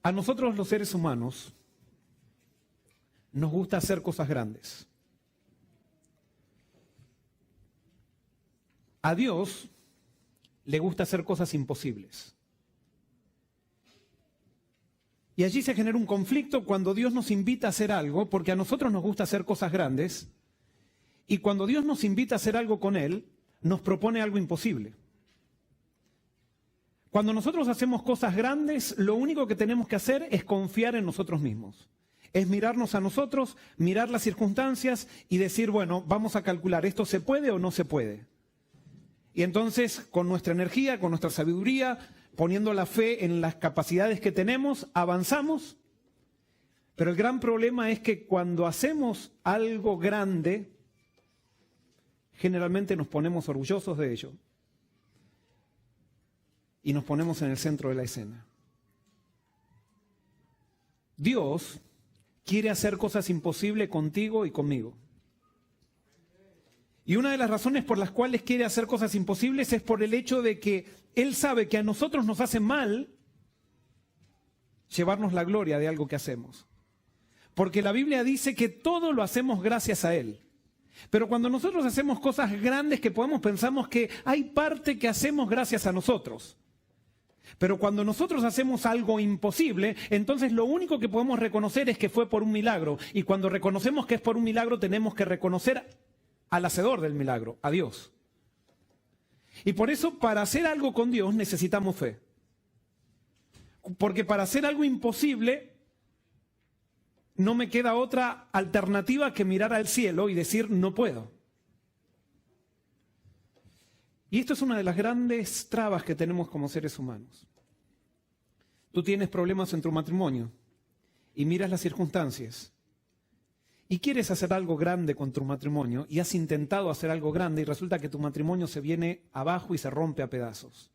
A nosotros los seres humanos nos gusta hacer cosas grandes. A Dios le gusta hacer cosas imposibles. Y allí se genera un conflicto cuando Dios nos invita a hacer algo, porque a nosotros nos gusta hacer cosas grandes, y cuando Dios nos invita a hacer algo con Él, nos propone algo imposible. Cuando nosotros hacemos cosas grandes, lo único que tenemos que hacer es confiar en nosotros mismos. Es mirarnos a nosotros, mirar las circunstancias y decir, bueno, vamos a calcular, ¿esto se puede o no se puede? Y entonces, con nuestra energía, con nuestra sabiduría, poniendo la fe en las capacidades que tenemos, avanzamos. Pero el gran problema es que cuando hacemos algo grande, generalmente nos ponemos orgullosos de ello. Y nos ponemos en el centro de la escena. Dios quiere hacer cosas imposibles contigo y conmigo. Y una de las razones por las cuales quiere hacer cosas imposibles es por el hecho de que Él sabe que a nosotros nos hace mal llevarnos la gloria de algo que hacemos. Porque la Biblia dice que todo lo hacemos gracias a Él. Pero cuando nosotros hacemos cosas grandes que pensamos que hay parte que hacemos gracias a nosotros. Pero cuando nosotros hacemos algo imposible, entonces lo único que podemos reconocer es que fue por un milagro. Y cuando reconocemos que es por un milagro, tenemos que reconocer al hacedor del milagro, a Dios. Y por eso, para hacer algo con Dios, necesitamos fe. Porque para hacer algo imposible, no me queda otra alternativa que mirar al cielo y decir, no puedo. Y esto es una de las grandes trabas que tenemos como seres humanos. Tú tienes problemas en tu matrimonio y miras las circunstancias y quieres hacer algo grande con tu matrimonio y has intentado hacer algo grande y resulta que tu matrimonio se viene abajo y se rompe a pedazos.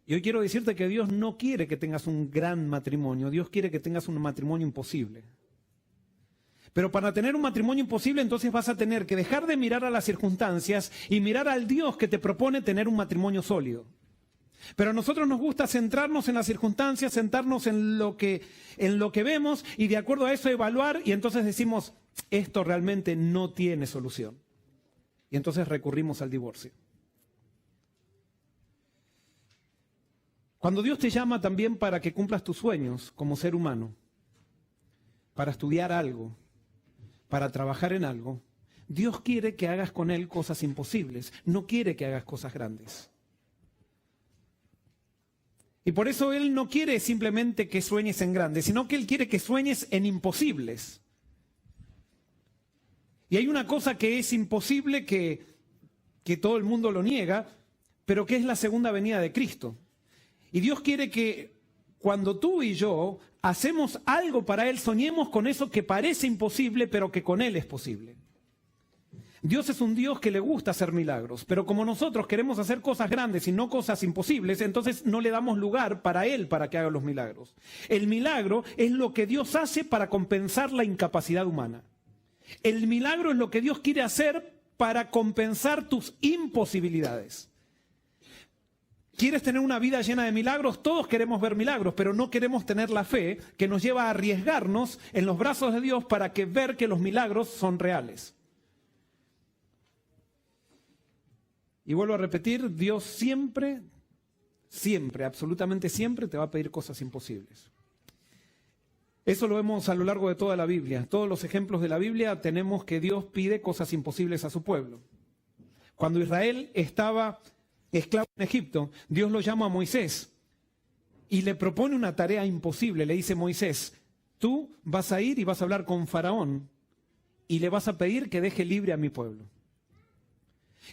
Y hoy quiero decirte que Dios no quiere que tengas un gran matrimonio, Dios quiere que tengas un matrimonio imposible. Pero para tener un matrimonio imposible, entonces vas a tener que dejar de mirar a las circunstancias y mirar al Dios que te propone tener un matrimonio sólido. Pero a nosotros nos gusta centrarnos en las circunstancias, sentarnos en lo que vemos y de acuerdo a eso evaluar y entonces decimos, esto realmente no tiene solución. Y entonces recurrimos al divorcio. Cuando Dios te llama también para que cumplas tus sueños como ser humano, para estudiar algo, para trabajar en algo, Dios quiere que hagas con Él cosas imposibles, no quiere que hagas cosas grandes. Y por eso Él no quiere simplemente que sueñes en grandes, sino que Él quiere que sueñes en imposibles. Y hay una cosa que es imposible que todo el mundo lo niega, pero que es la segunda venida de Cristo. Y Dios quiere que cuando tú y yo hacemos algo para Él, soñemos con eso que parece imposible, pero que con Él es posible. Dios es un Dios que le gusta hacer milagros, pero como nosotros queremos hacer cosas grandes y no cosas imposibles, entonces no le damos lugar para Él para que haga los milagros. El milagro es lo que Dios hace para compensar la incapacidad humana. El milagro es lo que Dios quiere hacer para compensar tus imposibilidades. ¿Quieres tener una vida llena de milagros? Todos queremos ver milagros, pero no queremos tener la fe que nos lleva a arriesgarnos en los brazos de Dios para ver que los milagros son reales. Y vuelvo a repetir, Dios siempre, absolutamente siempre te va a pedir cosas imposibles. Eso lo vemos a lo largo de toda la Biblia. Todos los ejemplos de la Biblia tenemos que Dios pide cosas imposibles a su pueblo. Cuando Israel estaba esclavo en Egipto, Dios lo llama a Moisés y le propone una tarea imposible. Le dice Moisés, tú vas a ir y vas a hablar con Faraón y le vas a pedir que deje libre a mi pueblo.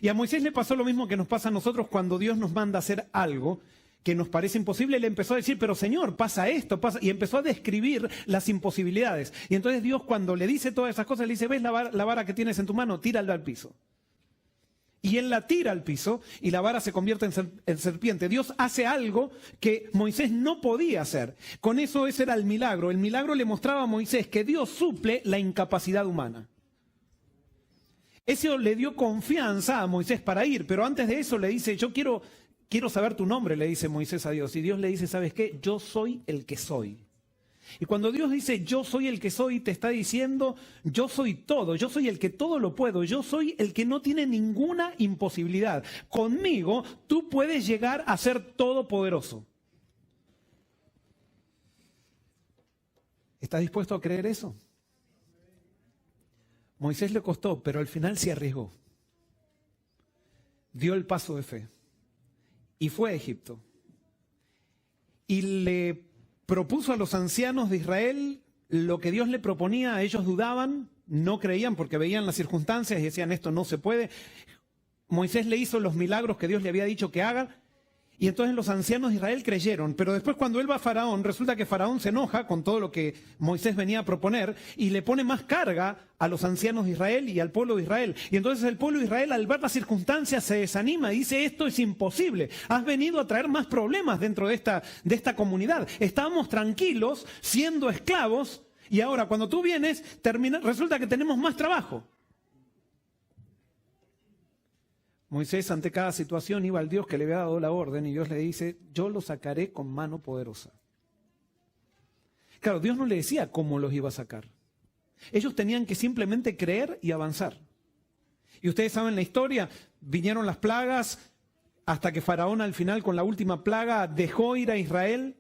Y a Moisés le pasó lo mismo que nos pasa a nosotros cuando Dios nos manda a hacer algo que nos parece imposible. Le empezó a decir, pero Señor, pasa esto, pasa. Y empezó a describir las imposibilidades. Y entonces Dios, cuando le dice todas esas cosas, le dice, ¿ves la vara que tienes en tu mano? Tírala al piso. Y él la tira al piso y la vara se convierte en serpiente. Dios hace algo que Moisés no podía hacer. Con eso ese era el milagro. El milagro le mostraba a Moisés que Dios suple la incapacidad humana. Eso le dio confianza a Moisés para ir, pero antes de eso le dice, yo quiero quiero saber tu nombre, le dice Moisés a Dios. Y Dios le dice, ¿sabes qué? Yo soy el que soy. Y cuando Dios dice, yo soy el que soy, te está diciendo, yo soy todo, yo soy el que todo lo puedo, yo soy el que no tiene ninguna imposibilidad. Conmigo tú puedes llegar a ser todopoderoso. ¿Estás dispuesto a creer eso? Moisés le costó, pero al final se arriesgó. Dio el paso de fe y fue a Egipto. Y le propuso a los ancianos de Israel lo que Dios le proponía. Ellos dudaban, no creían porque veían las circunstancias y decían, esto no se puede. Moisés le hizo los milagros que Dios le había dicho que haga. Y entonces los ancianos de Israel creyeron, pero después cuando él va a Faraón, resulta que Faraón se enoja con todo lo que Moisés venía a proponer y le pone más carga a los ancianos de Israel y al pueblo de Israel. Y entonces el pueblo de Israel, al ver las circunstancias, se desanima y dice, esto es imposible, has venido a traer más problemas dentro de esta comunidad. Estábamos tranquilos siendo esclavos y ahora cuando tú vienes, resulta que tenemos más trabajo. Moisés ante cada situación iba al Dios que le había dado la orden y Dios le dice, yo los sacaré con mano poderosa. Claro, Dios no le decía cómo los iba a sacar. Ellos tenían que simplemente creer y avanzar. Y ustedes saben la historia, vinieron las plagas hasta que Faraón al final con la última plaga dejó ir a Israel.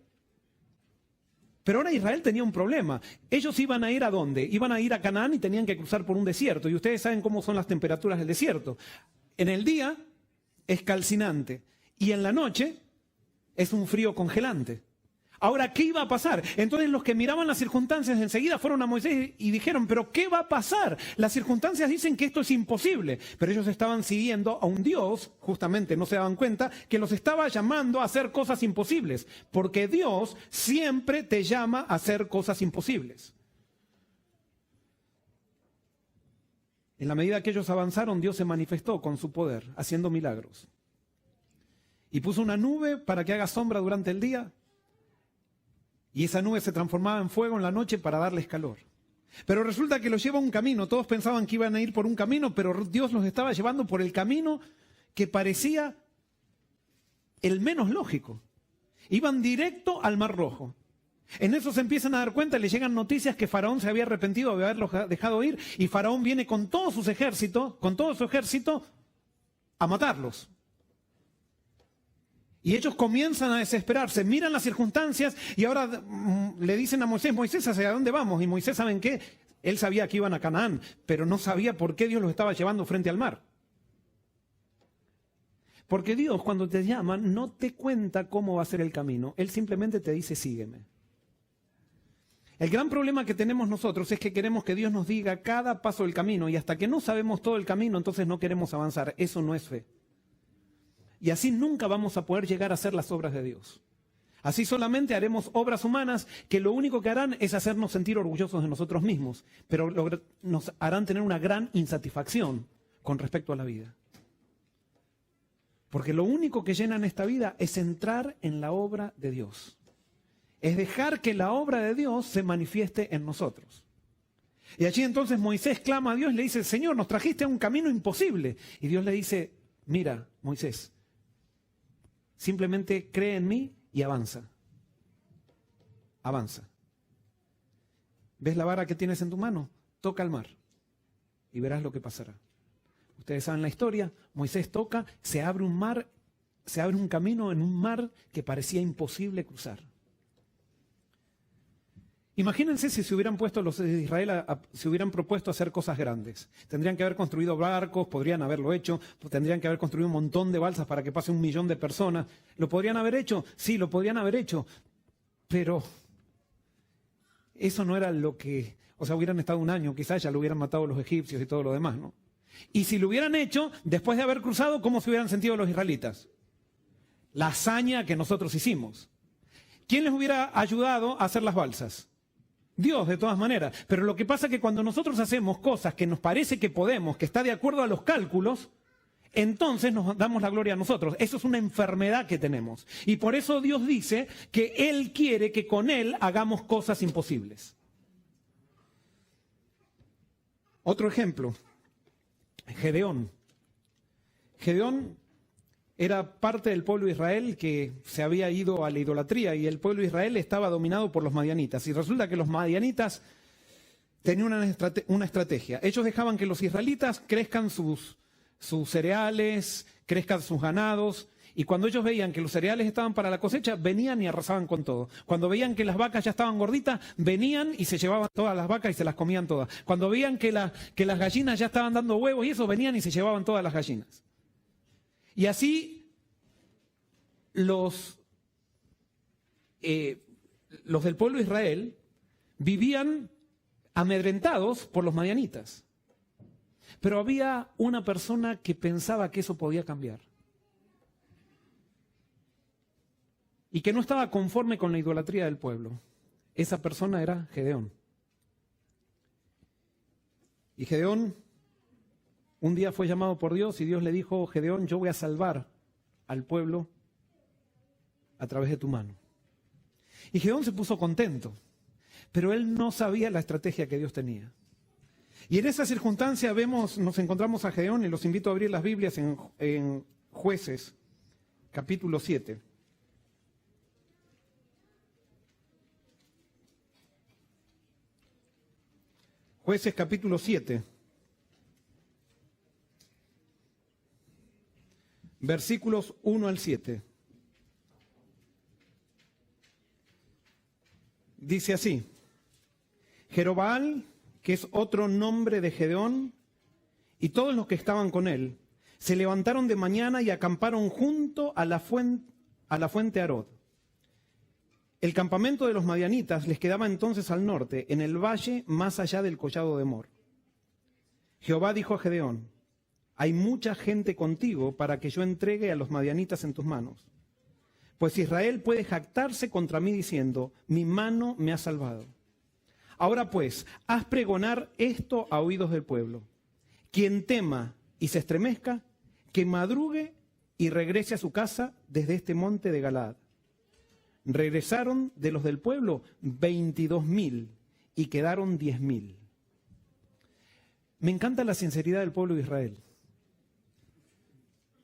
Pero ahora Israel tenía un problema. Ellos iban a ir ¿a dónde? Iban a ir a Canaán y tenían que cruzar por un desierto. Y ustedes saben cómo son las temperaturas del desierto. En el día es calcinante y en la noche es un frío congelante. Ahora, ¿qué iba a pasar? Entonces los que miraban las circunstancias enseguida fueron a Moisés y dijeron, ¿pero qué va a pasar? Las circunstancias dicen que esto es imposible, pero ellos estaban siguiendo a un Dios, justamente no se daban cuenta, que los estaba llamando a hacer cosas imposibles, porque Dios siempre te llama a hacer cosas imposibles. En la medida que ellos avanzaron, Dios se manifestó con su poder, haciendo milagros. Y puso una nube para que haga sombra durante el día. Y esa nube se transformaba en fuego en la noche para darles calor. Pero resulta que los lleva a un camino. Todos pensaban que iban a ir por un camino, pero Dios los estaba llevando por el camino que parecía el menos lógico. Iban directo al Mar Rojo. En eso se empiezan a dar cuenta, le llegan noticias que Faraón se había arrepentido de haberlos dejado ir y Faraón viene con todo su ejército a matarlos. Y ellos comienzan a desesperarse, miran las circunstancias y ahora le dicen a Moisés, Moisés, ¿hacia dónde vamos? Y Moisés, ¿saben qué? Él sabía que iban a Canaán, pero no sabía por qué Dios los estaba llevando frente al mar. Porque Dios cuando te llama no te cuenta cómo va a ser el camino, Él simplemente te dice, sígueme. El gran problema que tenemos nosotros es que queremos que Dios nos diga cada paso del camino y hasta que no sabemos todo el camino, entonces no queremos avanzar. Eso no es fe. Y así nunca vamos a poder llegar a hacer las obras de Dios. Así solamente haremos obras humanas que lo único que harán es hacernos sentir orgullosos de nosotros mismos, pero nos harán tener una gran insatisfacción con respecto a la vida. Porque lo único que llena en esta vida es entrar en la obra de Dios. Es dejar que la obra de Dios se manifieste en nosotros. Y allí entonces Moisés clama a Dios y le dice, Señor, nos trajiste a un camino imposible. Y Dios le dice, mira, Moisés, simplemente cree en mí y avanza. Avanza. ¿Ves la vara que tienes en tu mano? Toca el mar y verás lo que pasará. Ustedes saben la historia, Moisés toca, se abre un mar, se abre un camino en un mar que parecía imposible cruzar. Imagínense si se hubieran puesto los de Israel, se hubieran propuesto hacer cosas grandes. Tendrían que haber construido barcos, podrían haberlo hecho, tendrían que haber construido un montón de balsas para que pase 1 millón de personas. ¿Lo podrían haber hecho? Sí, lo podrían haber hecho, pero eso no era lo que, hubieran estado 1 año, quizás ya lo hubieran matado los egipcios y todo lo demás, ¿no? Y si lo hubieran hecho, después de haber cruzado, ¿cómo se hubieran sentido los israelitas? La hazaña que nosotros hicimos. ¿Quién les hubiera ayudado a hacer las balsas? Dios, de todas maneras. Pero lo que pasa es que cuando nosotros hacemos cosas que nos parece que podemos, que está de acuerdo a los cálculos, entonces nos damos la gloria a nosotros. Eso es una enfermedad que tenemos. Y por eso Dios dice que Él quiere que con Él hagamos cosas imposibles. Otro ejemplo, Gedeón. Gedeón era parte del pueblo de Israel que se había ido a la idolatría y el pueblo de Israel estaba dominado por los madianitas. Y resulta que los madianitas tenían una estrategia. Ellos dejaban que los israelitas crezcan sus cereales, crezcan sus ganados. Y cuando ellos veían que los cereales estaban para la cosecha, venían y arrasaban con todo. Cuando veían que las vacas ya estaban gorditas, venían y se llevaban todas las vacas y se las comían todas. Cuando veían que las gallinas ya estaban dando huevos y eso, venían y se llevaban todas las gallinas. Y así los del pueblo de Israel vivían amedrentados por los madianitas. Pero había una persona que pensaba que eso podía cambiar. Y que no estaba conforme con la idolatría del pueblo. Esa persona era Gedeón. Y Gedeón un día fue llamado por Dios y Dios le dijo: Gedeón, yo voy a salvar al pueblo a través de tu mano. Y Gedeón se puso contento, pero él no sabía la estrategia que Dios tenía. Y en esa circunstancia nos encontramos a Gedeón, y los invito a abrir las Biblias en Jueces, capítulo 7. Jueces capítulo 7, versículos 1 al 7. Dice así: Jerobaal, que es otro nombre de Gedeón, y todos los que estaban con él, se levantaron de mañana y acamparon junto a la fuente Arod. El campamento de los madianitas les quedaba entonces al norte, en el valle más allá del collado de Mor. Jehová dijo a Gedeón: hay mucha gente contigo para que yo entregue a los madianitas en tus manos. Pues Israel puede jactarse contra mí diciendo: mi mano me ha salvado. Ahora pues, haz pregonar esto a oídos del pueblo. Quien tema y se estremezca, que madrugue y regrese a su casa desde este monte de Galaad. Regresaron de los del pueblo 22,000 y quedaron 10,000. Me encanta la sinceridad del pueblo de Israel.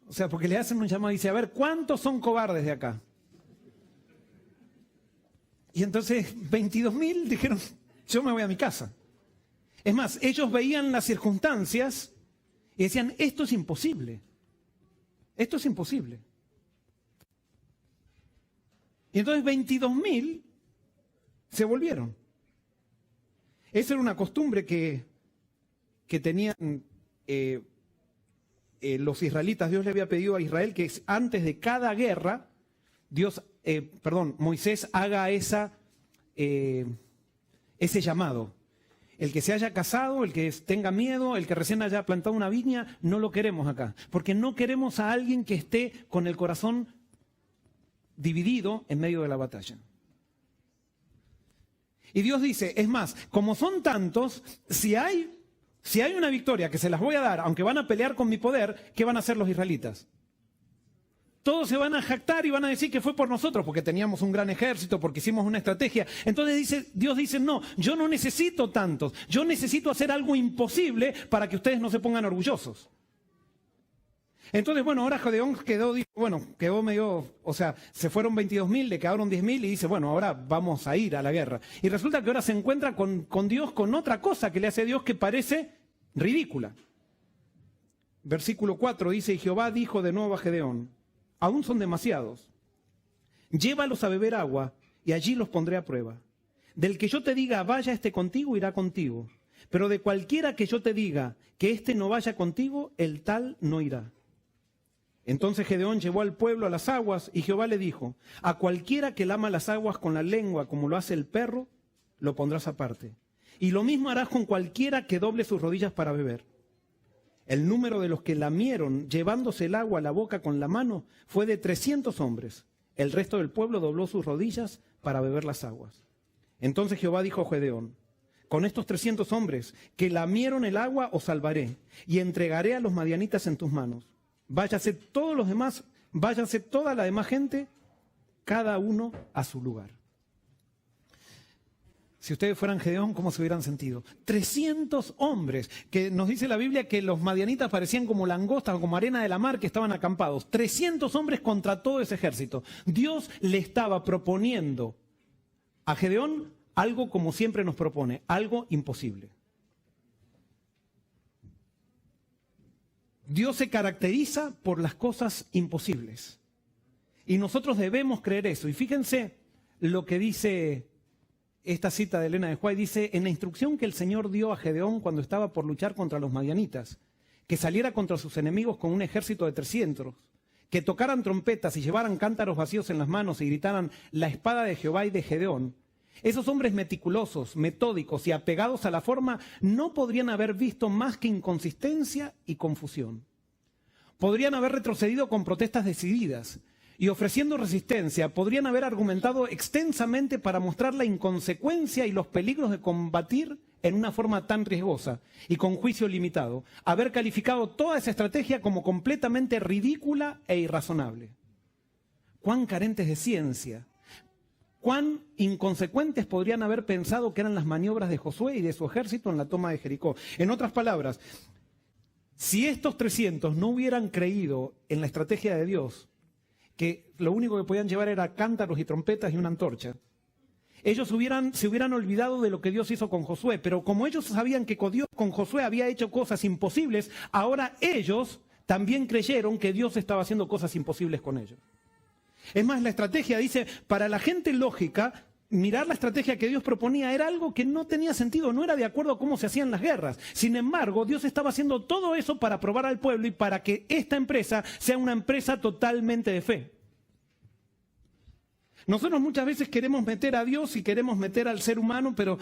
O sea, porque le hacen un llamado y dice: a ver, ¿cuántos son cobardes de acá? Y entonces 22,000 dijeron: yo me voy a mi casa. Es más, ellos veían las circunstancias y decían: esto es imposible. Esto es imposible. Y entonces 22,000 se volvieron. Esa era una costumbre que tenían los israelitas. Dios le había pedido a Israel que antes de cada guerra, Moisés haga ese llamado. El que se haya casado, el que tenga miedo, el que recién haya plantado una viña, no lo queremos acá. Porque no queremos a alguien que esté con el corazón dividido en medio de la batalla. Y Dios dice: es más, como son tantos, si hay una victoria que se las voy a dar, aunque van a pelear con mi poder, ¿qué van a hacer los israelitas? Todos se van a jactar y van a decir que fue por nosotros, porque teníamos un gran ejército, porque hicimos una estrategia. Entonces Dios dice: no, yo no necesito tantos, yo necesito hacer algo imposible para que ustedes no se pongan orgullosos. Entonces, ahora Gedeón quedó medio, se fueron 22,000, le quedaron 10,000 y dice: ahora vamos a ir a la guerra. Y resulta que ahora se encuentra con Dios, con otra cosa que le hace a Dios que parece ridícula. Versículo 4 dice: y Jehová dijo de nuevo a Gedeón: aún son demasiados. Llévalos a beber agua y allí los pondré a prueba. Del que yo te diga: vaya este contigo, irá contigo. Pero de cualquiera que yo te diga que este no vaya contigo, el tal no irá. Entonces Gedeón llevó al pueblo a las aguas y Jehová le dijo: a cualquiera que lama las aguas con la lengua como lo hace el perro, lo pondrás aparte. Y lo mismo harás con cualquiera que doble sus rodillas para beber. El número de los que lamieron llevándose el agua a la boca con la mano fue de 300 hombres. El resto del pueblo dobló sus rodillas para beber las aguas. Entonces Jehová dijo a Gedeón: con estos 300 hombres que lamieron el agua os salvaré y entregaré a los madianitas en tus manos. Váyase toda la demás gente, cada uno a su lugar. Si ustedes fueran Gedeón, ¿cómo se hubieran sentido? 300 hombres, que nos dice la Biblia que los madianitas parecían como langostas o como arena de la mar que estaban acampados. 300 hombres contra todo ese ejército. Dios le estaba proponiendo a Gedeón algo como siempre nos propone, algo imposible. Dios se caracteriza por las cosas imposibles. Y nosotros debemos creer eso. Y fíjense lo que dice esta cita de Elena de White, dice, en la instrucción que el Señor dio a Gedeón cuando estaba por luchar contra los madianitas, que saliera contra sus enemigos con un ejército de 300, que tocaran trompetas y llevaran cántaros vacíos en las manos y gritaran, la espada de Jehová y de Gedeón. Esos hombres meticulosos, metódicos y apegados a la forma no podrían haber visto más que inconsistencia y confusión. Podrían haber retrocedido con protestas decididas y ofreciendo resistencia, podrían haber argumentado extensamente para mostrar la inconsecuencia y los peligros de combatir en una forma tan riesgosa y con juicio limitado, haber calificado toda esa estrategia como completamente ridícula e irrazonable. Cuán carentes de ciencia, cuán inconsecuentes podrían haber pensado que eran las maniobras de Josué y de su ejército en la toma de Jericó. En otras palabras, si estos 300 no hubieran creído en la estrategia de Dios, que lo único que podían llevar era cántaros y trompetas y una antorcha, ellos se hubieran olvidado de lo que Dios hizo con Josué. Pero como ellos sabían que Dios con Josué había hecho cosas imposibles, ahora ellos también creyeron que Dios estaba haciendo cosas imposibles con ellos. Es más, la estrategia dice, para la gente lógica, mirar la estrategia que Dios proponía era algo que no tenía sentido, no era de acuerdo a cómo se hacían las guerras. Sin embargo, Dios estaba haciendo todo eso para probar al pueblo y para que esta empresa sea una empresa totalmente de fe. Nosotros muchas veces queremos meter a Dios y queremos meter al ser humano, pero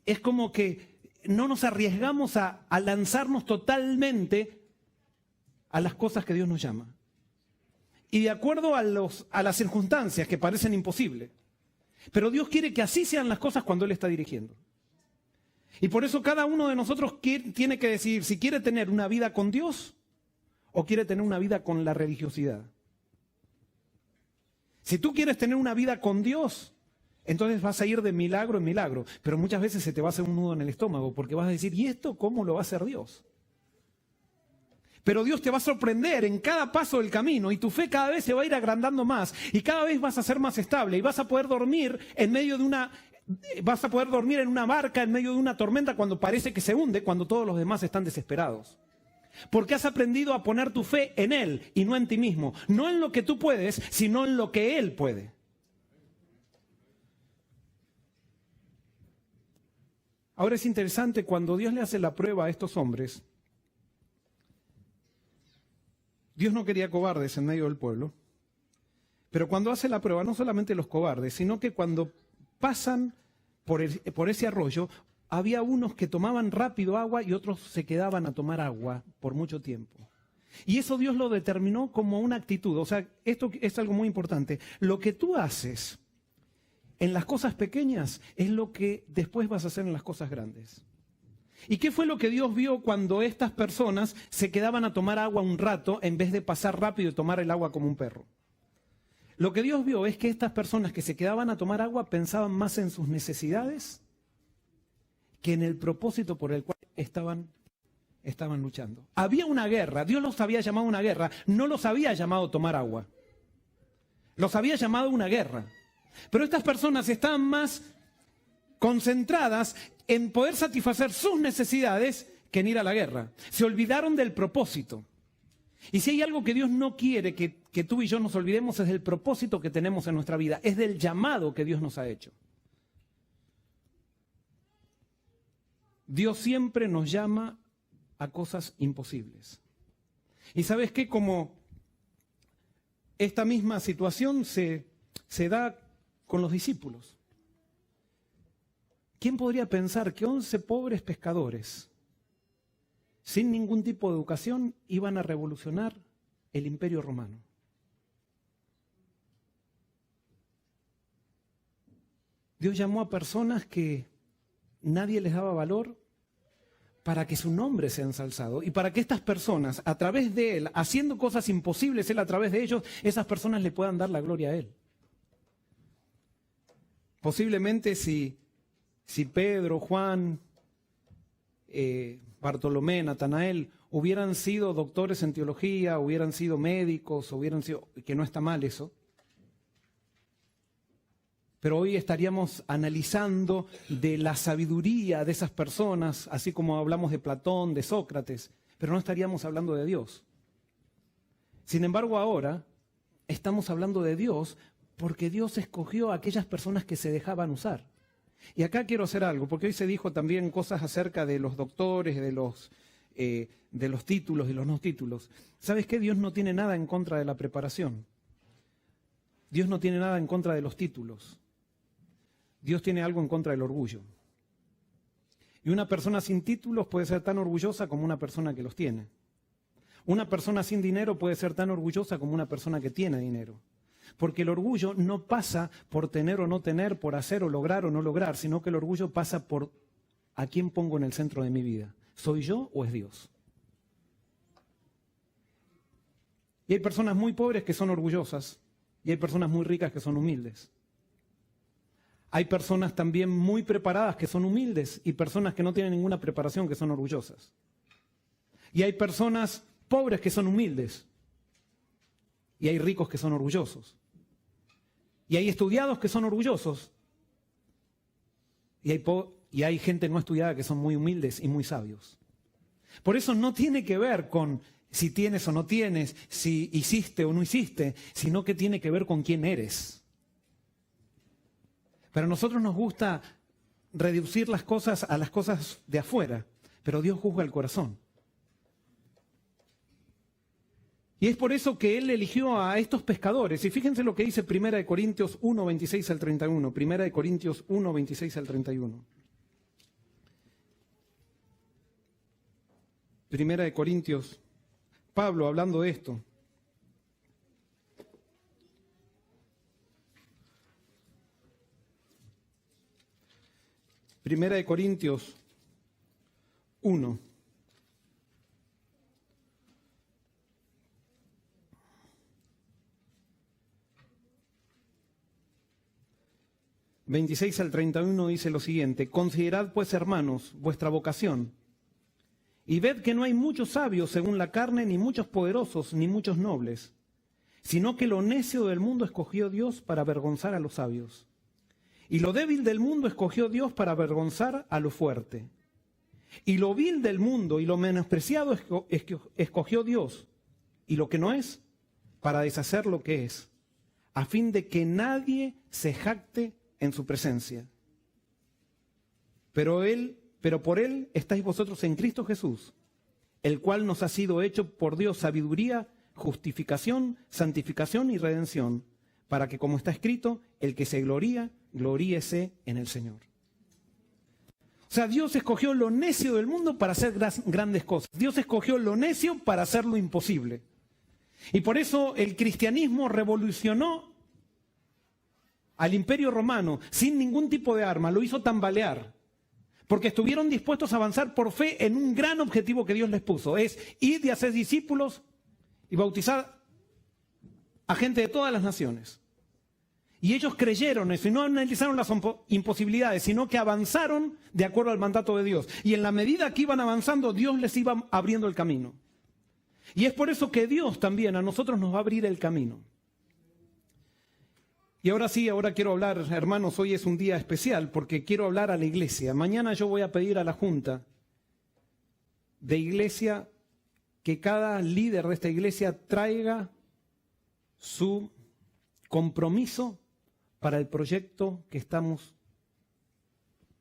es como que no nos arriesgamos a lanzarnos totalmente a las cosas que Dios nos llama. Y de acuerdo a las circunstancias que parecen imposibles. Pero Dios quiere que así sean las cosas cuando Él está dirigiendo. Y por eso cada uno de nosotros tiene que decidir si quiere tener una vida con Dios o quiere tener una vida con la religiosidad. Si tú quieres tener una vida con Dios, entonces vas a ir de milagro en milagro. Pero muchas veces se te va a hacer un nudo en el estómago porque vas a decir, ¿y esto cómo lo va a hacer Dios? Pero Dios te va a sorprender en cada paso del camino y tu fe cada vez se va a ir agrandando más y cada vez vas a ser más estable y vas a poder dormir en una barca en medio de una tormenta cuando parece que se hunde, cuando todos los demás están desesperados. Porque has aprendido a poner tu fe en Él y no en ti mismo. No en lo que tú puedes, sino en lo que Él puede. Ahora es interesante, cuando Dios le hace la prueba a estos hombres, Dios no quería cobardes en medio del pueblo, pero cuando hace la prueba, no solamente los cobardes, sino que cuando pasan por ese arroyo, había unos que tomaban rápido agua y otros se quedaban a tomar agua por mucho tiempo. Y eso Dios lo determinó como una actitud. O sea, esto es algo muy importante. Lo que tú haces en las cosas pequeñas es lo que después vas a hacer en las cosas grandes. ¿Y qué fue lo que Dios vio cuando estas personas se quedaban a tomar agua un rato en vez de pasar rápido y tomar el agua como un perro? Lo que Dios vio es que estas personas que se quedaban a tomar agua pensaban más en sus necesidades que en el propósito por el cual estaban luchando. Había una guerra, Dios los había llamado a una guerra, no los había llamado a tomar agua. Los había llamado a una guerra. Pero estas personas estaban más concentradas en poder satisfacer sus necesidades que en ir a la guerra. Se olvidaron del propósito. Y si hay algo que Dios no quiere que tú y yo nos olvidemos, es del propósito que tenemos en nuestra vida, es del llamado que Dios nos ha hecho. Dios siempre nos llama a cosas imposibles. Y ¿sabes qué? Como esta misma situación se da con los discípulos. ¿Quién podría pensar que 11 pobres pescadores, sin ningún tipo de educación, iban a revolucionar el Imperio Romano? Dios llamó a personas que nadie les daba valor para que su nombre sea ensalzado y para que estas personas, a través de Él, haciendo cosas imposibles, Él a través de ellos, esas personas le puedan dar la gloria a Él. Posiblemente si si Pedro, Juan, Bartolomé, Natanael hubieran sido doctores en teología, hubieran sido médicos, hubieran sido, que no está mal eso, pero hoy estaríamos analizando de la sabiduría de esas personas, así como hablamos de Platón, de Sócrates, pero no estaríamos hablando de Dios. Sin embargo, ahora estamos hablando de Dios porque Dios escogió a aquellas personas que se dejaban usar. Y acá quiero hacer algo, porque hoy se dijo también cosas acerca de los doctores, de los títulos y los no títulos. ¿Sabes qué? Dios no tiene nada en contra de la preparación. Dios no tiene nada en contra de los títulos. Dios tiene algo en contra del orgullo. Y una persona sin títulos puede ser tan orgullosa como una persona que los tiene. Una persona sin dinero puede ser tan orgullosa como una persona que tiene dinero. Porque el orgullo no pasa por tener o no tener, por hacer o lograr o no lograr, sino que el orgullo pasa por a quién pongo en el centro de mi vida. ¿Soy yo o es Dios? Y hay personas muy pobres que son orgullosas y hay personas muy ricas que son humildes. Hay personas también muy preparadas que son humildes y personas que no tienen ninguna preparación que son orgullosas. Y hay personas pobres que son humildes y hay ricos que son orgullosos. Y hay estudiados que son orgullosos y hay gente no estudiada que son muy humildes y muy sabios. Por eso no tiene que ver con si tienes o no tienes, si hiciste o no hiciste, sino que tiene que ver con quién eres. Pero a nosotros nos gusta reducir las cosas a las cosas de afuera, pero Dios juzga el corazón. Y es por eso que Él eligió a estos pescadores. Y fíjense lo que dice 1 Corintios 1, 26 al 31. 1 Corintios 1, 26 al 31. 1 Corintios, Pablo hablando de esto. Primera de Corintios 1. (26 al 31) dice lo siguiente: considerad pues, hermanos, vuestra vocación, y ved que no hay muchos sabios según la carne, ni muchos poderosos, ni muchos nobles, sino que lo necio del mundo escogió Dios para avergonzar a los sabios. Y lo débil del mundo escogió Dios para avergonzar a lo fuerte. Y lo vil del mundo y lo menospreciado escogió Dios, y lo que no es, para deshacer lo que es, a fin de que nadie se jacte en su presencia. Pero por Él estáis vosotros en Cristo Jesús, el cual nos ha sido hecho por Dios sabiduría, justificación, santificación y redención, para que, como está escrito, el que se gloría, gloríese en el Señor. O sea, Dios escogió lo necio del mundo para hacer grandes cosas. Dios escogió lo necio para hacer lo imposible. Y por eso el cristianismo revolucionó al Imperio Romano sin ningún tipo de arma, lo hizo tambalear. Porque estuvieron dispuestos a avanzar por fe en un gran objetivo que Dios les puso. Es ir y hacer discípulos y bautizar a gente de todas las naciones. Y ellos creyeron eso y no analizaron las imposibilidades, sino que avanzaron de acuerdo al mandato de Dios. Y en la medida que iban avanzando, Dios les iba abriendo el camino. Y es por eso que Dios también a nosotros nos va a abrir el camino. Y ahora sí, ahora quiero hablar, hermanos, hoy es un día especial porque quiero hablar a la iglesia. Mañana yo voy a pedir a la Junta de Iglesia que cada líder de esta iglesia traiga su compromiso para el proyecto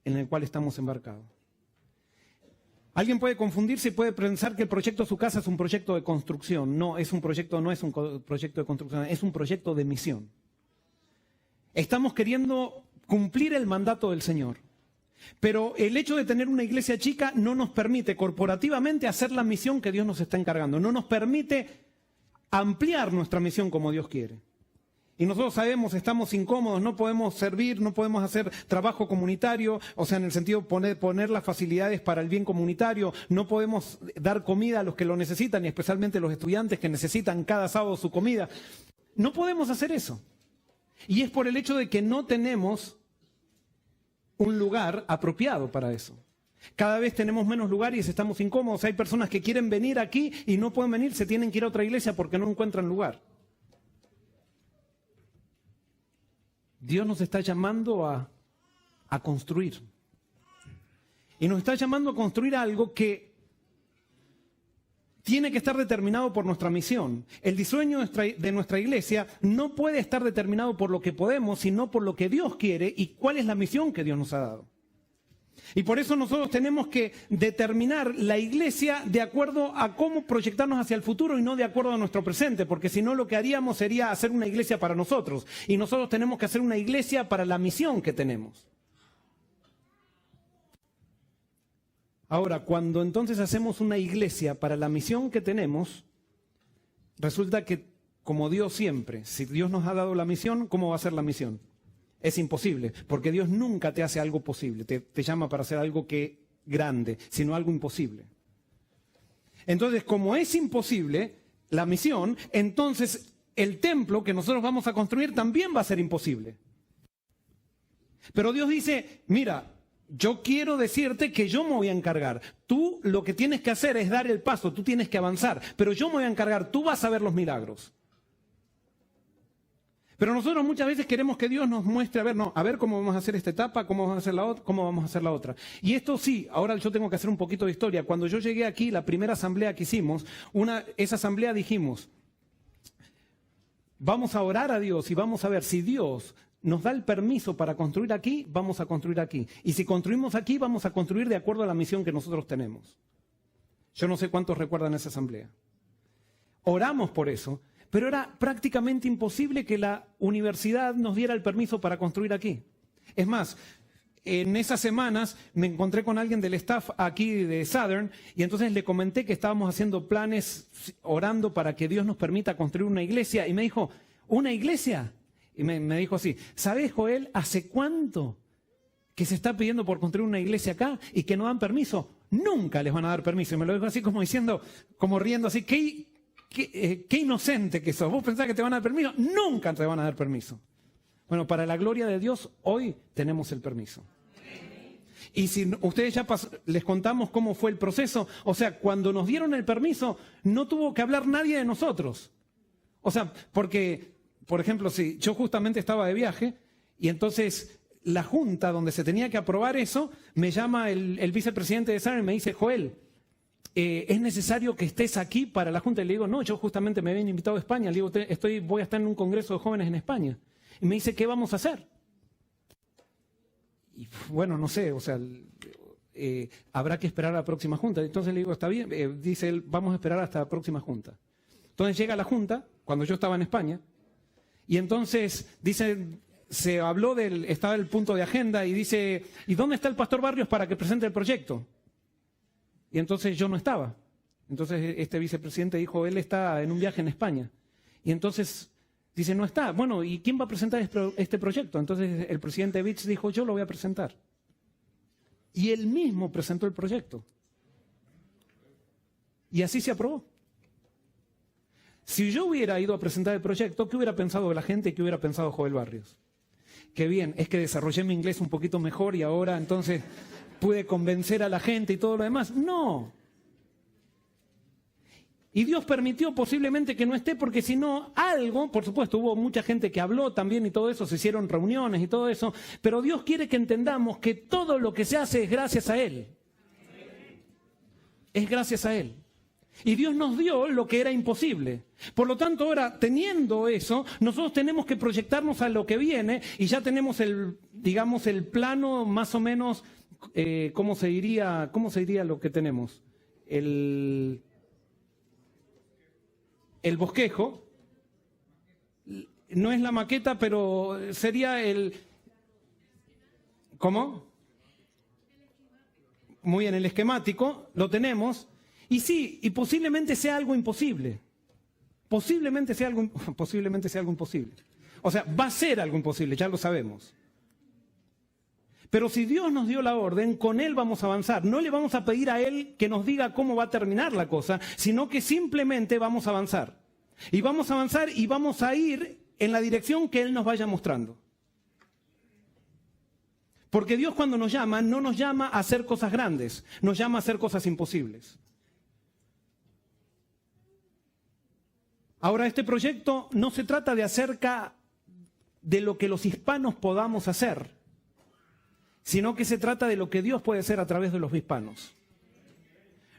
en el cual estamos embarcados. Alguien puede confundirse y puede pensar que el proyecto de su casa es un proyecto de construcción. No es un proyecto de construcción, es un proyecto de misión. Estamos queriendo cumplir el mandato del Señor. Pero el hecho de tener una iglesia chica no nos permite corporativamente hacer la misión que Dios nos está encargando. No nos permite ampliar nuestra misión como Dios quiere. Y nosotros sabemos, estamos incómodos, no podemos servir, no podemos hacer trabajo comunitario, o sea, en el sentido de poner las facilidades para el bien comunitario, no podemos dar comida a los que lo necesitan, y especialmente los estudiantes que necesitan cada sábado su comida. No podemos hacer eso. Y es por el hecho de que no tenemos un lugar apropiado para eso. Cada vez tenemos menos lugares y estamos incómodos. Hay personas que quieren venir aquí y no pueden venir, se tienen que ir a otra iglesia porque no encuentran lugar. Dios nos está llamando a construir. Y nos está llamando a construir algo que tiene que estar determinado por nuestra misión. El diseño de nuestra iglesia no puede estar determinado por lo que podemos, sino por lo que Dios quiere y cuál es la misión que Dios nos ha dado. Y por eso nosotros tenemos que determinar la iglesia de acuerdo a cómo proyectarnos hacia el futuro y no de acuerdo a nuestro presente, porque si no lo que haríamos sería hacer una iglesia para nosotros. Y nosotros tenemos que hacer una iglesia para la misión que tenemos. Ahora, cuando entonces hacemos una iglesia para la misión que tenemos, resulta que, como Dios siempre, si Dios nos ha dado la misión, ¿cómo va a ser la misión? Es imposible, porque Dios nunca te hace algo posible, te llama para hacer algo que grande, sino algo imposible. Entonces, como es imposible la misión, entonces el templo que nosotros vamos a construir también va a ser imposible. Pero Dios dice, mira, yo quiero decirte que yo me voy a encargar. Tú lo que tienes que hacer es dar el paso, tú tienes que avanzar, pero yo me voy a encargar, tú vas a ver los milagros. Pero nosotros muchas veces queremos que Dios nos muestre, a ver cómo vamos a hacer esta etapa, cómo vamos a hacer la otra, cómo vamos a hacer la otra. Y esto sí, ahora yo tengo que hacer un poquito de historia. Cuando yo llegué aquí, la primera asamblea que hicimos, esa asamblea dijimos, vamos a orar a Dios y vamos a ver si Dios nos da el permiso para construir aquí, vamos a construir aquí. Y si construimos aquí, vamos a construir de acuerdo a la misión que nosotros tenemos. Yo no sé cuántos recuerdan esa asamblea. Oramos por eso. Pero era prácticamente imposible que la universidad nos diera el permiso para construir aquí. Es más, en esas semanas me encontré con alguien del staff aquí de Southern y entonces le comenté que estábamos haciendo planes, orando para que Dios nos permita construir una iglesia. Y me dijo, ¿una iglesia? Y me dijo así, ¿sabes, Joel, hace cuánto que se está pidiendo por construir una iglesia acá y que no dan permiso? Nunca les van a dar permiso. Y me lo dijo así como diciendo, como riendo así, Qué inocente que sos. ¿Vos pensás que te van a dar permiso? Nunca te van a dar permiso. Bueno, para la gloria de Dios, hoy tenemos el permiso. Y si ustedes ya les contamos cómo fue el proceso, o sea, cuando nos dieron el permiso, no tuvo que hablar nadie de nosotros. O sea, porque, por ejemplo, si yo justamente estaba de viaje y entonces la junta donde se tenía que aprobar eso, me llama el vicepresidente de SAR y me dice, Joel, ¿es necesario que estés aquí para la Junta? Y le digo, no, yo justamente me habían invitado a España. Le digo, voy a estar en un congreso de jóvenes en España. Y me dice, ¿qué vamos a hacer? Y bueno, no sé, o sea, habrá que esperar a la próxima Junta. Entonces le digo, está bien, dice él, vamos a esperar hasta la próxima Junta. Entonces llega la Junta, cuando yo estaba en España, y entonces dice, estaba el punto de agenda y dice, ¿y dónde está el pastor Barrios para que presente el proyecto? Y entonces yo no estaba. Entonces este vicepresidente dijo, él está en un viaje en España. Y entonces dice, no está. Bueno, ¿y quién va a presentar este proyecto? Entonces el presidente Beach dijo, yo lo voy a presentar. Y él mismo presentó el proyecto. Y así se aprobó. Si yo hubiera ido a presentar el proyecto, ¿qué hubiera pensado la gente y qué hubiera pensado Joel Barrios? Qué bien, es que desarrollé mi inglés un poquito mejor y ahora entonces pude convencer a la gente y todo lo demás. No. Y Dios permitió posiblemente que no esté porque si no, algo, por supuesto, hubo mucha gente que habló también y todo eso, se hicieron reuniones y todo eso, pero Dios quiere que entendamos que todo lo que se hace es gracias a Él. Es gracias a Él. Y Dios nos dio lo que era imposible. Por lo tanto, ahora, teniendo eso, nosotros tenemos que proyectarnos a lo que viene y ya tenemos el plano más o menos, ¿cómo se diría lo que tenemos? El bosquejo. No es la maqueta, pero sería ¿cómo? Muy bien, el esquemático, lo tenemos. Y sí, y posiblemente sea algo imposible. Posiblemente sea algo imposible. O sea, va a ser algo imposible, ya lo sabemos. Pero si Dios nos dio la orden, con Él vamos a avanzar. No le vamos a pedir a Él que nos diga cómo va a terminar la cosa, sino que simplemente vamos a avanzar. Y vamos a avanzar y vamos a ir en la dirección que Él nos vaya mostrando. Porque Dios cuando nos llama, no nos llama a hacer cosas grandes, nos llama a hacer cosas imposibles. Ahora, este proyecto no se trata de acerca de lo que los hispanos podamos hacer, sino que se trata de lo que Dios puede hacer a través de los hispanos.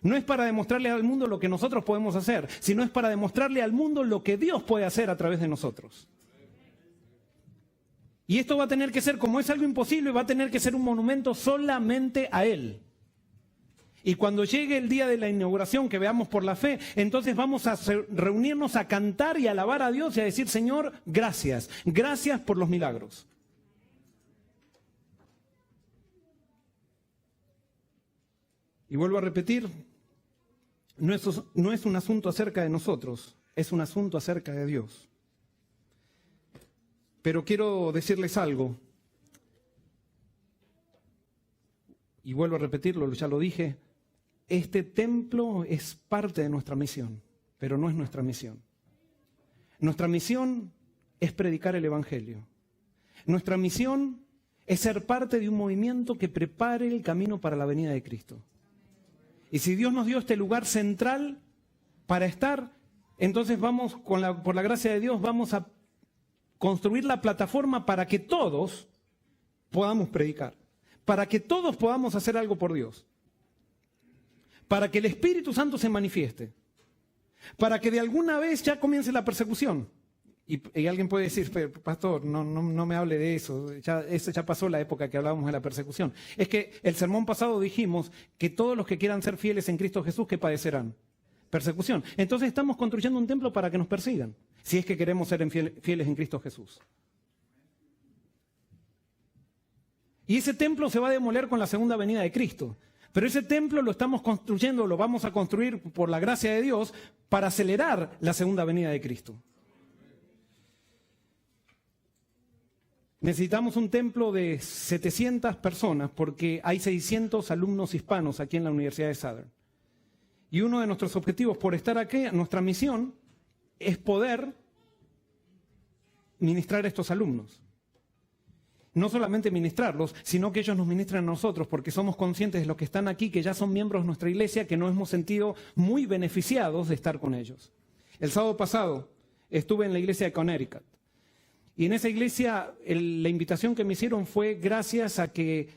No es para demostrarle al mundo lo que nosotros podemos hacer, sino es para demostrarle al mundo lo que Dios puede hacer a través de nosotros. Y esto va a tener que ser, como es algo imposible, va a tener que ser un monumento solamente a Él. Y cuando llegue el día de la inauguración, que veamos por la fe, entonces vamos a reunirnos a cantar y a alabar a Dios y a decir, Señor, gracias, gracias por los milagros. Y vuelvo a repetir, no es un asunto acerca de nosotros, es un asunto acerca de Dios. Pero quiero decirles algo, y vuelvo a repetirlo, ya lo dije, este templo es parte de nuestra misión, pero no es nuestra misión. Nuestra misión es predicar el Evangelio. Nuestra misión es ser parte de un movimiento que prepare el camino para la venida de Cristo. Y si Dios nos dio este lugar central para estar, entonces vamos, por la gracia de Dios, vamos a construir la plataforma para que todos podamos predicar, para que todos podamos hacer algo por Dios, para que el Espíritu Santo se manifieste, para que de alguna vez ya comience la persecución. Y alguien puede decir, pastor, no me hable de eso, eso ya pasó la época que hablábamos de la persecución. Es que el sermón pasado dijimos que todos los que quieran ser fieles en Cristo Jesús, ¿qué padecerán? Persecución. Entonces estamos construyendo un templo para que nos persigan, si es que queremos ser fieles en Cristo Jesús. Y ese templo se va a demoler con la segunda venida de Cristo. Pero ese templo lo estamos construyendo, lo vamos a construir por la gracia de Dios para acelerar la segunda venida de Cristo. Necesitamos un templo de 700 personas porque hay 600 alumnos hispanos aquí en la Universidad de Southern. Y uno de nuestros objetivos por estar aquí, nuestra misión, es poder ministrar a estos alumnos. No solamente ministrarlos, sino que ellos nos ministren a nosotros, porque somos conscientes de los que están aquí, que ya son miembros de nuestra iglesia, que nos hemos sentido muy beneficiados de estar con ellos. El sábado pasado estuve en la iglesia de Connecticut. Y en esa iglesia la invitación que me hicieron fue gracias a que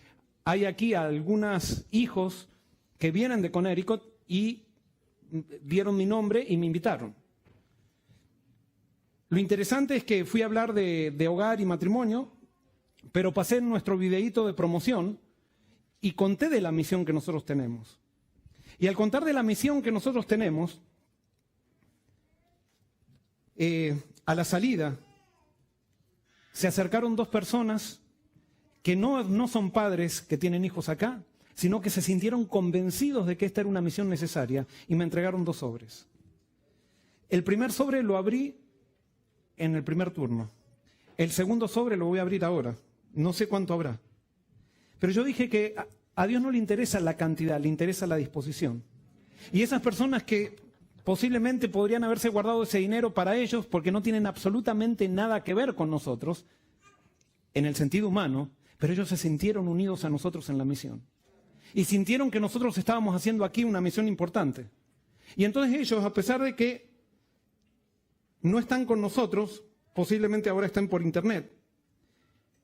hay aquí algunos hijos que vienen de Connecticut y vieron mi nombre y me invitaron. Lo interesante es que fui a hablar de hogar y matrimonio, pero pasé en nuestro videíto de promoción y conté de la misión que nosotros tenemos. Y al contar de la misión que nosotros tenemos, a la salida se acercaron dos personas que no son padres que tienen hijos acá, sino que se sintieron convencidos de que esta era una misión necesaria y me entregaron 2 sobres. El primer sobre lo abrí en el primer turno. El segundo sobre lo voy a abrir ahora. No sé cuánto habrá. Pero yo dije que a Dios no le interesa la cantidad, le interesa la disposición. Y esas personas que posiblemente podrían haberse guardado ese dinero para ellos porque no tienen absolutamente nada que ver con nosotros, en el sentido humano, pero ellos se sintieron unidos a nosotros en la misión. Y sintieron que nosotros estábamos haciendo aquí una misión importante. Y entonces ellos, a pesar de que no están con nosotros, posiblemente ahora están por internet,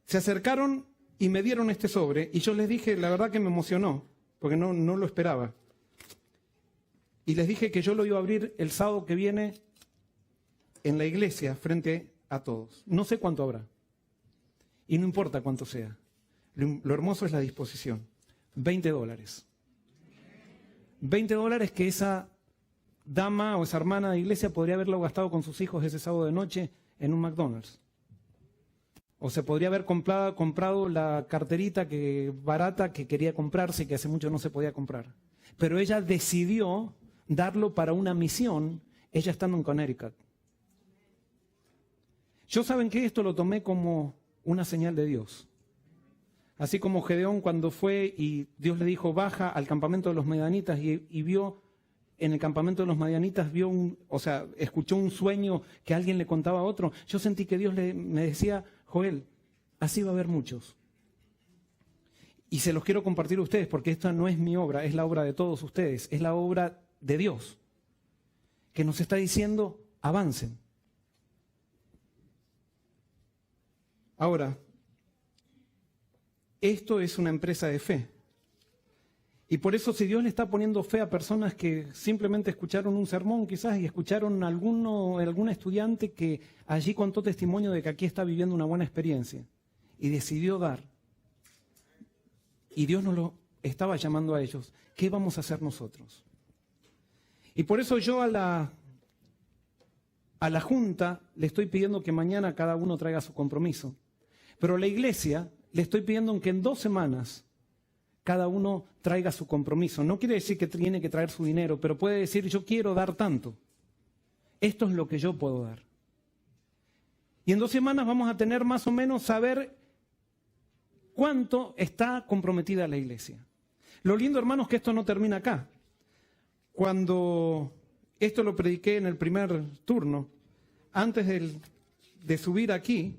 se acercaron y me dieron este sobre, y yo les dije, la verdad que me emocionó, porque no lo esperaba. Y les dije que yo lo iba a abrir el sábado que viene en la iglesia frente a todos. No sé cuánto habrá. Y no importa cuánto sea. Lo hermoso es la disposición. $20. $20 que esa dama o esa hermana de iglesia podría haberlo gastado con sus hijos ese sábado de noche en un McDonald's. O se podría haber comprado la carterita barata que quería comprarse y que hace mucho no se podía comprar. Pero ella decidió darlo para una misión, ella estando en Connecticut. Yo, ¿saben qué? Esto lo tomé como una señal de Dios. Así como Gedeón cuando fue y Dios le dijo, baja al campamento de los madianitas y vio, en el campamento de los madianitas escuchó un sueño que alguien le contaba a otro. Yo sentí que Dios me decía, Joel, así va a haber muchos. Y se los quiero compartir a ustedes porque esta no es mi obra, es la obra de todos ustedes, es la obra de Dios, que nos está diciendo, avancen. Ahora, esto es una empresa de fe. Y por eso si Dios le está poniendo fe a personas que simplemente escucharon un sermón quizás y escucharon algún estudiante que allí contó testimonio de que aquí está viviendo una buena experiencia y decidió dar, y Dios nos lo estaba llamando a ellos, ¿qué vamos a hacer nosotros? Y por eso yo a la Junta le estoy pidiendo que mañana cada uno traiga su compromiso. Pero a la iglesia le estoy pidiendo que en 2 semanas cada uno traiga su compromiso. No quiere decir que tiene que traer su dinero, pero puede decir, yo quiero dar tanto. Esto es lo que yo puedo dar. Y en 2 semanas vamos a tener más o menos saber cuánto está comprometida la iglesia. Lo lindo, hermanos, que esto no termina acá. Cuando esto lo prediqué en el primer turno, antes de subir aquí,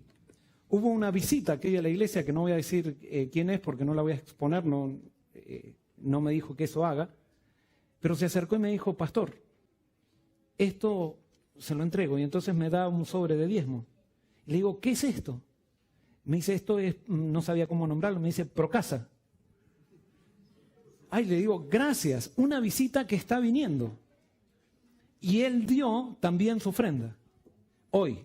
hubo una visita aquella a la iglesia, que no voy a decir quién es porque no la voy a exponer, no me dijo que eso haga, pero se acercó y me dijo, pastor, esto se lo entrego, y entonces me da un sobre de diezmo. Le digo, ¿qué es esto? Me dice, esto es, no sabía cómo nombrarlo, me dice, Procasa. Ay, le digo, gracias, una visita que está viniendo. Y él dio también su ofrenda, hoy.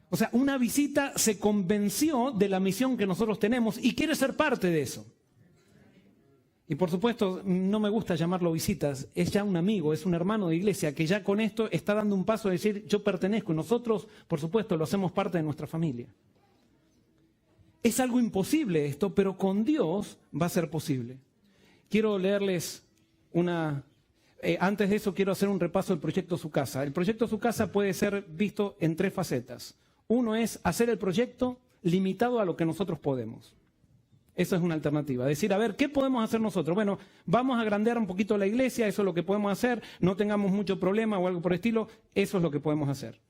O sea, una visita se convenció de la misión que nosotros tenemos y quiere ser parte de eso. Y por supuesto, no me gusta llamarlo visitas, es ya un amigo, es un hermano de iglesia que ya con esto está dando un paso de decir, yo pertenezco, y nosotros, por supuesto, lo hacemos parte de nuestra familia. Es algo imposible esto, pero con Dios va a ser posible. Quiero leerles antes de eso quiero hacer un repaso del proyecto Su Casa. El proyecto Su Casa puede ser visto en 3 facetas. Uno es hacer el proyecto limitado a lo que nosotros podemos. Esa es una alternativa. Decir, a ver, ¿qué podemos hacer nosotros? Bueno, vamos a agrandear un poquito la iglesia, eso es lo que podemos hacer, no tengamos mucho problema o algo por el estilo, eso es lo que podemos hacer.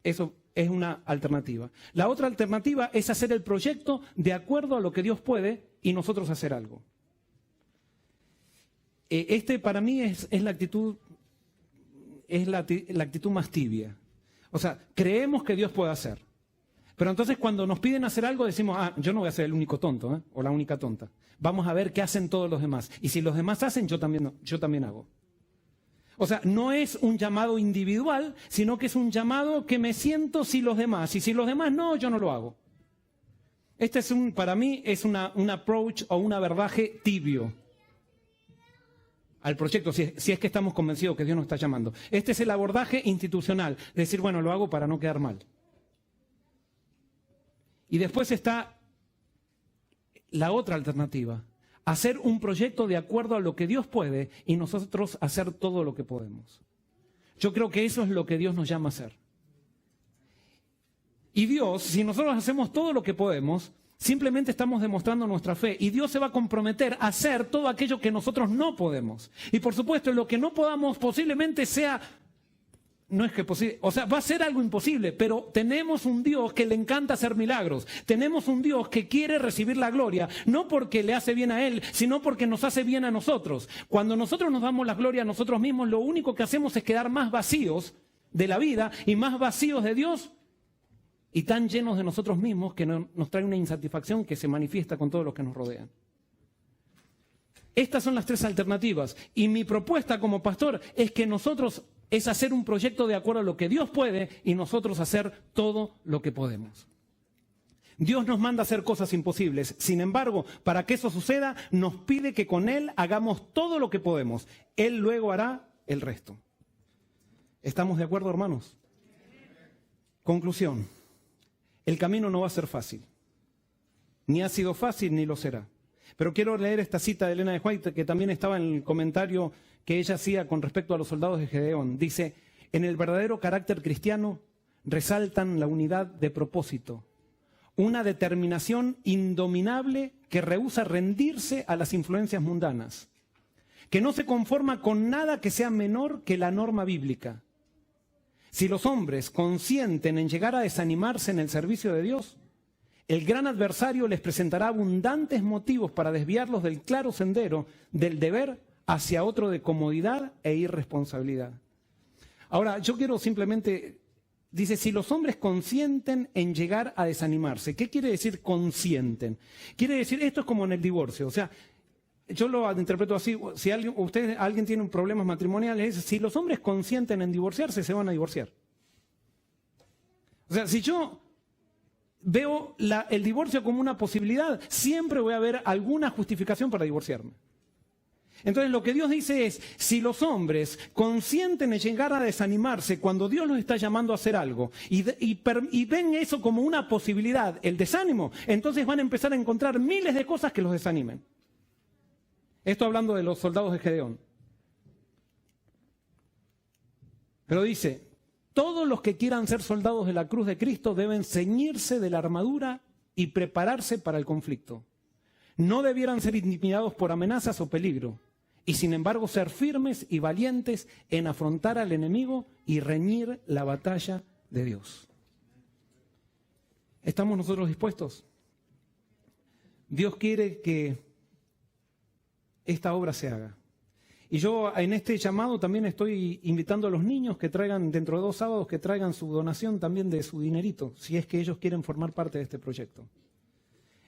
Eso es una alternativa. La otra alternativa es hacer el proyecto de acuerdo a lo que Dios puede y nosotros hacer algo. Para mí es la actitud más tibia. O sea, creemos que Dios puede hacer. Pero entonces cuando nos piden hacer algo decimos, yo no voy a ser el único tonto, o la única tonta. Vamos a ver qué hacen todos los demás. Y si los demás hacen, yo también hago. O sea, no es un llamado individual, sino que es un llamado que me siento si los demás. Y si los demás no, yo no lo hago. Para mí es un approach o un abordaje tibio al proyecto, si es que estamos convencidos que Dios nos está llamando. Este es el abordaje institucional, decir, bueno, lo hago para no quedar mal. Y después está la otra alternativa, hacer un proyecto de acuerdo a lo que Dios puede y nosotros hacer todo lo que podemos. Yo creo que eso es lo que Dios nos llama a hacer. Y Dios, si nosotros hacemos todo lo que podemos, simplemente estamos demostrando nuestra fe y Dios se va a comprometer a hacer todo aquello que nosotros no podemos. Y por supuesto, lo que no podamos posiblemente sea, no es que posible, o sea, va a ser algo imposible, pero tenemos un Dios que le encanta hacer milagros. Tenemos un Dios que quiere recibir la gloria, no porque le hace bien a Él, sino porque nos hace bien a nosotros. Cuando nosotros nos damos la gloria a nosotros mismos, lo único que hacemos es quedar más vacíos de la vida y más vacíos de Dios. Y tan llenos de nosotros mismos que nos trae una insatisfacción que se manifiesta con todos los que nos rodean. Estas son las 3 alternativas. Y mi propuesta como pastor es que nosotros es hacer un proyecto de acuerdo a lo que Dios puede y nosotros hacer todo lo que podemos. Dios nos manda a hacer cosas imposibles. Sin embargo, para que eso suceda, nos pide que con Él hagamos todo lo que podemos. Él luego hará el resto. ¿Estamos de acuerdo, hermanos? Conclusión. El camino no va a ser fácil. Ni ha sido fácil, ni lo será. Pero quiero leer esta cita de Elena de White, que también estaba en el comentario que ella hacía con respecto a los soldados de Gedeón. Dice, en el verdadero carácter cristiano resaltan la unidad de propósito, una determinación indominable que rehúsa rendirse a las influencias mundanas, que no se conforma con nada que sea menor que la norma bíblica. Si los hombres consienten en llegar a desanimarse en el servicio de Dios, El gran adversario les presentará abundantes motivos para desviarlos del claro sendero del deber hacia otro de comodidad e irresponsabilidad. Ahora, yo quiero simplemente, dice, si los hombres consienten en llegar a desanimarse. ¿Qué quiere decir consienten? Quiere decir, esto es como en el divorcio, o sea, yo lo interpreto así, si alguien tiene problemas matrimoniales, si los hombres consienten en divorciarse, se van a divorciar. O sea, si yo veo el divorcio como una posibilidad, siempre voy a ver alguna justificación para divorciarme. Entonces lo que Dios dice es, si los hombres consienten en llegar a desanimarse cuando Dios los está llamando a hacer algo y ven eso como una posibilidad, el desánimo, entonces van a empezar a encontrar miles de cosas que los desanimen. Esto hablando de los soldados de Gedeón. Pero dice, todos los que quieran ser soldados de la cruz de Cristo deben ceñirse de la armadura y prepararse para el conflicto. No debieran ser intimidados por amenazas o peligro, y sin embargo ser firmes y valientes en afrontar al enemigo y reñir la batalla de Dios. ¿Estamos nosotros dispuestos? Dios quiere que esta obra se haga. Y yo en este llamado también estoy invitando a los niños que traigan, dentro de 2 sábados, que traigan su donación también de su dinerito, si es que ellos quieren formar parte de este proyecto.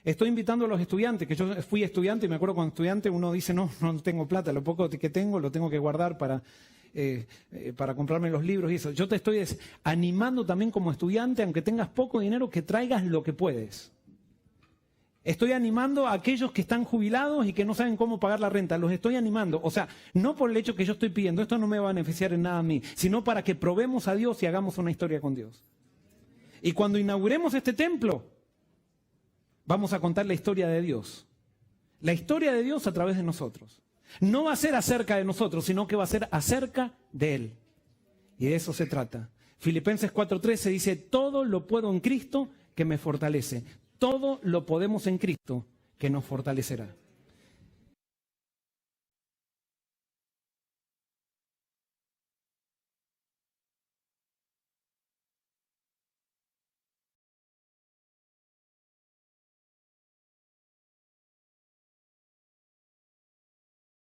Estoy invitando a los estudiantes, que yo fui estudiante y me acuerdo cuando estudiante uno dice, no tengo plata, lo poco que tengo lo tengo que guardar para comprarme los libros y eso. Yo te estoy animando también como estudiante, aunque tengas poco dinero, que traigas lo que puedes. Estoy animando a aquellos que están jubilados y que no saben cómo pagar la renta. Los estoy animando. O sea, no por el hecho que yo estoy pidiendo, esto no me va a beneficiar en nada a mí, sino para que probemos a Dios y hagamos una historia con Dios. Y cuando inauguremos este templo, vamos a contar la historia de Dios. La historia de Dios a través de nosotros. No va a ser acerca de nosotros, sino que va a ser acerca de Él. Y de eso se trata. Filipenses 4:13 dice, todo lo puedo en Cristo que me fortalece. Todo lo podemos en Cristo que nos fortalecerá.